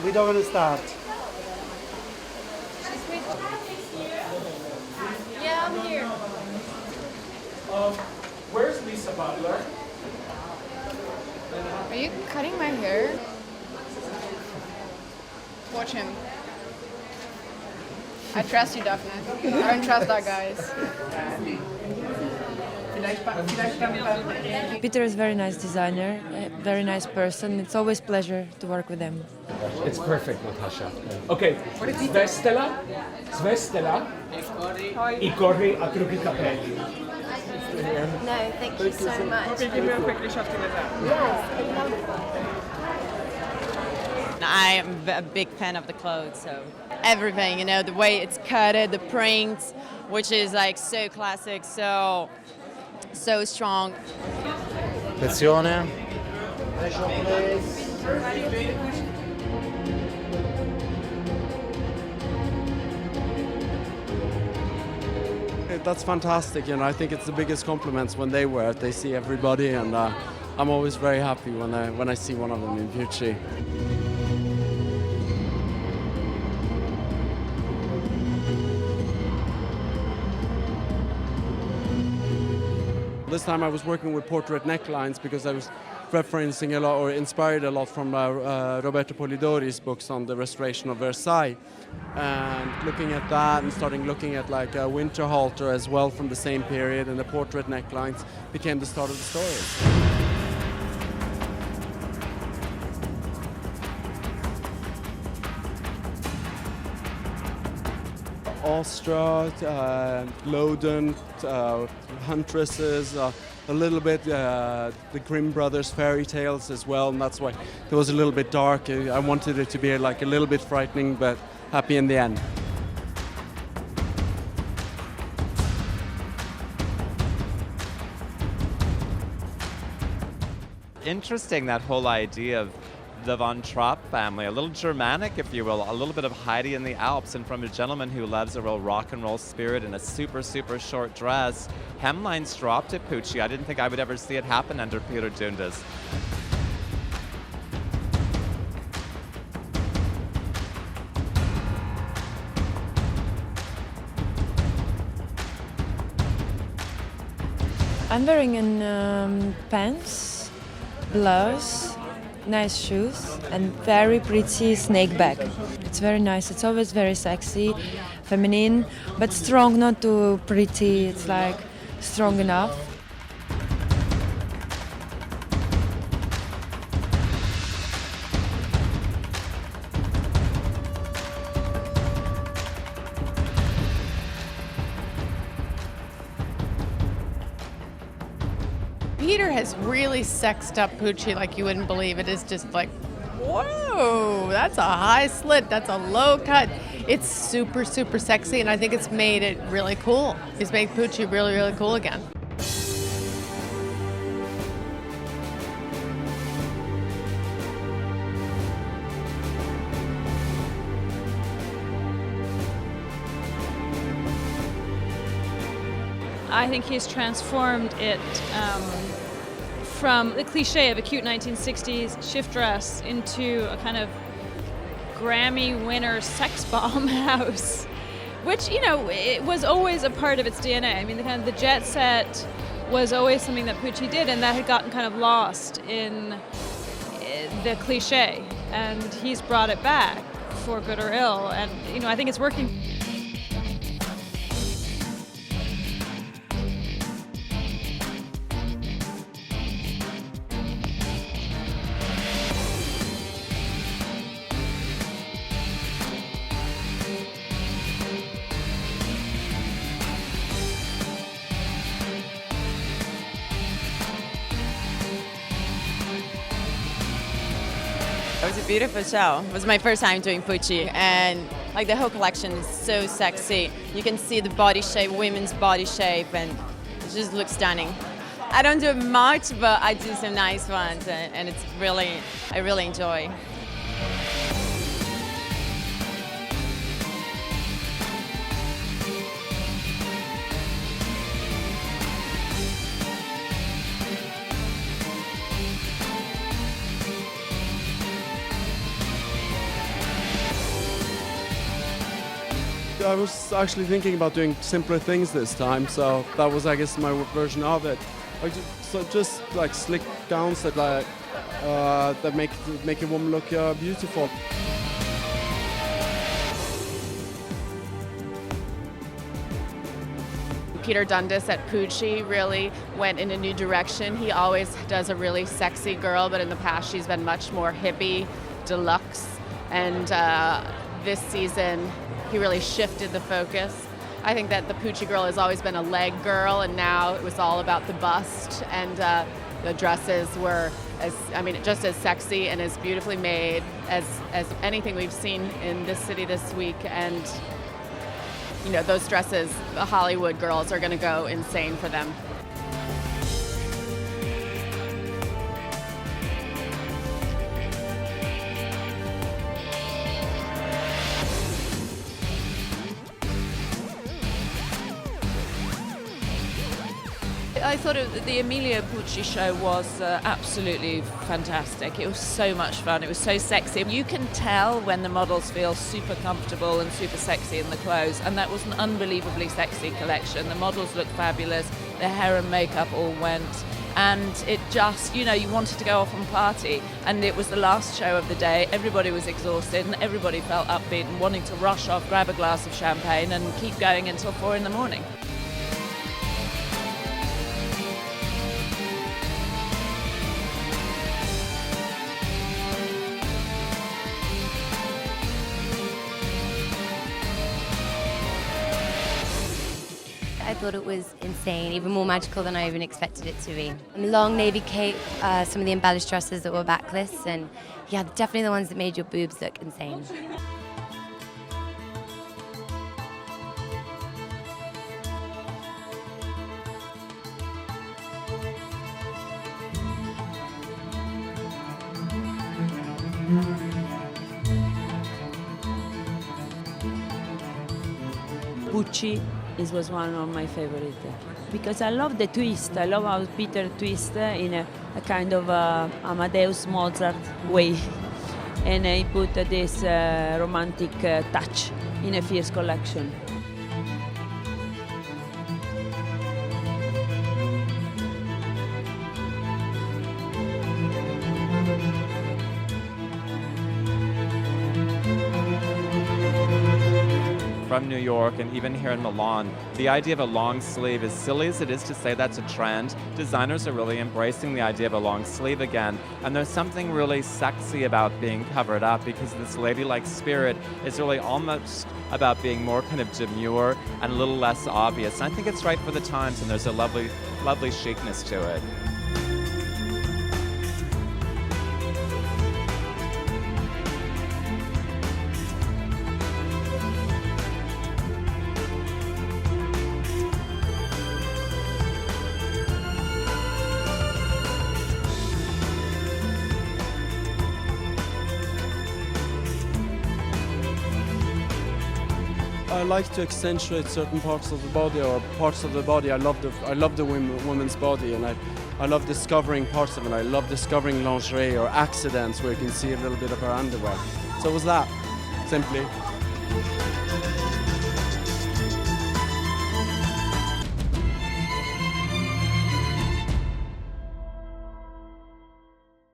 we don't want to start. Yeah, I'm here. Where's Lisa Butler? Are you cutting my hair? Watch him. I trust you, Daphne. I don't trust that guys. Peter is a very nice designer, a very nice person. It's always a pleasure to work with him. It's perfect, Natasha. Okay, svestela I corri a trucchi capelli. No, thank you so much. I am a big fan of the clothes, so everything, the way it's cutted, the prints, which is like so classic, so strong. Attenzione. That's fantastic, I think it's the biggest compliments when they wear it. They see everybody, and I'm always very happy when I see one of them in Pucci. This time I was working with portrait necklines because I was referencing a lot or inspired a lot from Roberto Polidori's books on the restoration of Versailles. And looking at that and starting looking at like a winter halter as well from the same period, and the portrait necklines became the start of the story. Ostra, Loden, Huntresses, a little bit the Grimm brothers fairy tales as well, and that's why it was a little bit dark. I wanted it to be like a little bit frightening, but happy in the end. Interesting, that whole idea of the Von Trapp family, a little Germanic, if you will, a little bit of Heidi in the Alps, and from a gentleman who loves a real rock and roll spirit in a super, super short dress. Hemlines dropped at Pucci. I didn't think I would ever see it happen under Peter Dundas. I'm wearing pants, blouse, nice shoes, and very pretty snake bag. It's very nice. It's always very sexy, feminine, but strong, not too pretty. It's like strong enough. Peter has really sexed up Pucci like you wouldn't believe. It is just like, whoa, that's a high slit, that's a low cut. It's super, super sexy, and I think it's made it really cool. It's made Pucci really, really cool again. I think he's transformed it from the cliche of a cute 1960s shift dress into a kind of Grammy winner sex bomb house, which, it was always a part of its DNA. I mean, the jet set was always something that Pucci did, and that had gotten kind of lost in the cliche, and he's brought it back for good or ill, and, I think it's working. It was a beautiful show. It was my first time doing Pucci, and like the whole collection is so sexy. You can see the body shape, women's body shape, and it just looks stunning. I don't do much, but I do some nice ones, and it's really, I really enjoy. I was actually thinking about doing simpler things this time, so that was, I guess, my version of it. Just like slick gowns that make a woman look beautiful. Peter Dundas at Pucci really went in a new direction. He always does a really sexy girl, but in the past she's been much more hippie, deluxe. And this season, he really shifted the focus. I think that the Pucci girl has always been a leg girl, and now it was all about the bust. And the dresses were, just as sexy and as beautifully made as anything we've seen in this city this week. And those dresses, the Hollywood girls are going to go insane for them. I thought the Emilio Pucci show was absolutely fantastic. It was so much fun. It was so sexy. You can tell when the models feel super comfortable and super sexy in the clothes, and that was an unbelievably sexy collection. The models looked fabulous. Their hair and makeup all went, and it just, you wanted to go off and party. And it was the last show of the day. Everybody was exhausted, and everybody felt upbeat and wanting to rush off, grab a glass of champagne, and keep going until 4 in the morning. I thought it was insane, even more magical than I even expected it to be. And the long navy cape, some of the embellished dresses that were backless, and yeah, definitely the ones that made your boobs look insane. Pucci was one of my favorite because I love the twist. I love how Peter twists in a kind of Amadeus Mozart way, and he put this romantic touch in a fierce collection. From New York and even here in Milan, the idea of a long sleeve, as silly as it is to say that's a trend, designers are really embracing the idea of a long sleeve again. And there's something really sexy about being covered up, because this ladylike spirit is really almost about being more kind of demure and a little less obvious. And I think it's right for the times, and there's a lovely, lovely chicness to it. I like to accentuate certain parts of the body, or parts of the body. I love the woman's body, and I love discovering parts of it. I love discovering lingerie or accidents where you can see a little bit of her underwear. So it was that, simply.